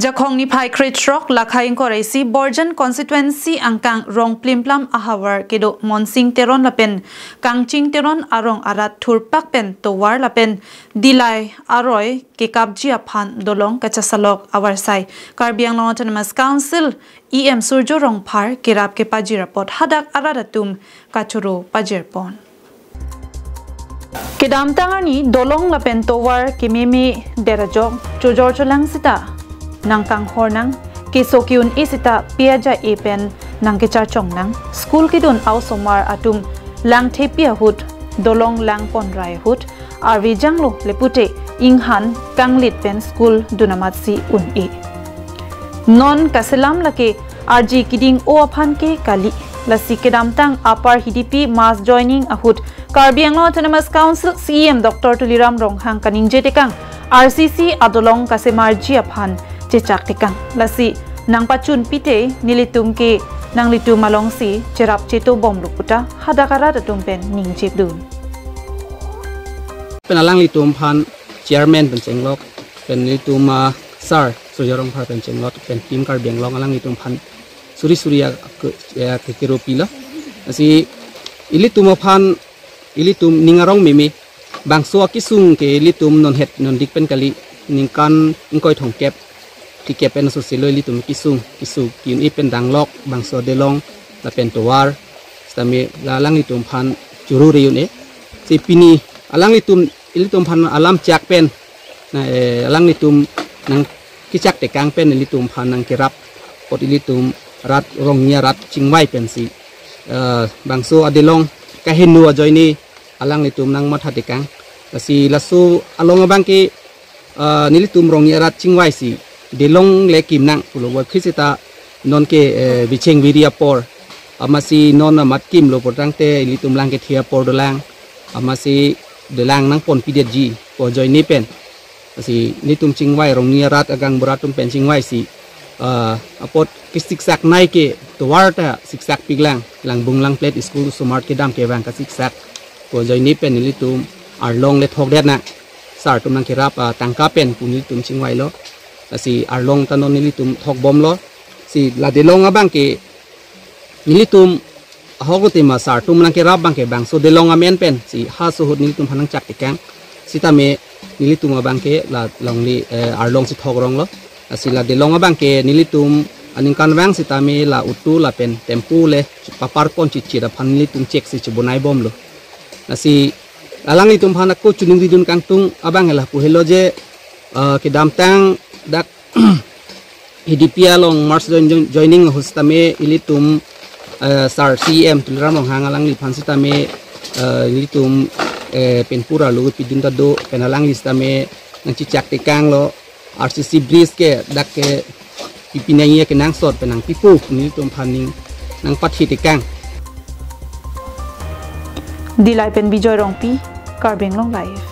Jakong ni Pai Kritrok lakhaing koraisi Borjan constituency angkang rong plimplam ahawar kedo monsing teron lapen kangching teron arong arat thurpak pen towar lapen dilai aroi ke kabji aphan dolong kachasalok awarsai Karbi Anglong Autonomous Council EM Surjo rong phar kerap ke paji report hadak aradatum kachuro pajirpon Kedam tangani dolong lapen towar kememe derajok chojor cholang sita nangkang hornang kesokyun isita piaja epen nang kechar nang school kidun ausomar atum lang thepia hut dolong lang ponrai hut arvi janglo lepute inghan kanglit pen school dunamatsi un e non kaselam lake RG kiding o aphan ke kali lasi kedam tang upper HDP mass joining ahut Karbi Anglong Autonomous Council CM Dr. Tuliram Ronghang kaningje tekang RCC adolong kasemar ji aphan cecak tekang lasi nang pacun pite nilitum ke nang litu malongsi cerap ceto bom luputa hadakara datum pen ning jebdun penalang litum phan chairman pencenglok pen litum sar sujorong phan pencenglok pen tim Karbi Anglong alang litum phan suri suria ke keropila asi ilitum phan ilitum ningarong meme bangso kisung ke ilitum non het non dik pen kali ningkan ingkoi thongkepที่เก็บเป็นสุดสิเลยลิตุมกิซุกินอีเป็นดังลอกบางส่วนเดลองและเป็นตัววาร์สามีลาลังลิตุมพันจูรุเรียนสิปีนี้อลังลิตุมพันอลัมจักเป็นอลังลิตุมนังกิจักแต่กลางเป็นลิตุมพันนังเกรับปดลิตุมรัดรองเนียรัดจิงไว้เป็นสิบางส่วนเดลองก็เห็นนัวจอยนี่อลังลิตุมนังมัดหัดแต่กลางแต่สิลัสซูอลงบางกีนิลิตุมรองเนียรัดจิงไว้สิDelong lekim nang pulo wa khisita non ke bicheng viria por amasi non mat kim lo portang te litum lang ke thia por dolang amasi delang nang pon pidet ji po joy ni pen asi litum chingwai rong ni rat agang buratum pen chingwai si apot kisik sak nai ke towarta siksak piglang lang bunglang plate school smart ke dam ke wang ka siksak po joy ni pen litum arlong le thok det na sar tum nang ke rap tangka pen pun litum chingwai lo si arlong tanon nilitum thok bom lo si la delong abang ke nilitum hogote ma sar tum lang ke rab bang ke bang so delong amen pen si ha so hot nilitum hanang chak tekang sita me nilitum abang ke la long ni arlong si thok rong lo si la delong abang ke nilitum aning kan wang sita me la utu la pen tempu le papar pon chi da phan nilitum check si chubonai bom lo si alang nilitum phanak ko chuning didun kangtung abang la pu helo je ke dam tang dak HDP along Mars joining hostame ilitum sar CM Tuliram Ronghang alang li pansitame ilitum penpura lu pidun tado penalang listame nang cicak tekang lo RCC breeze ke dak ke pipinanya ke nang sot penang pipu ilitum paning nang pathi tekang dilai pen bijoy rongpi Karbi Anglong live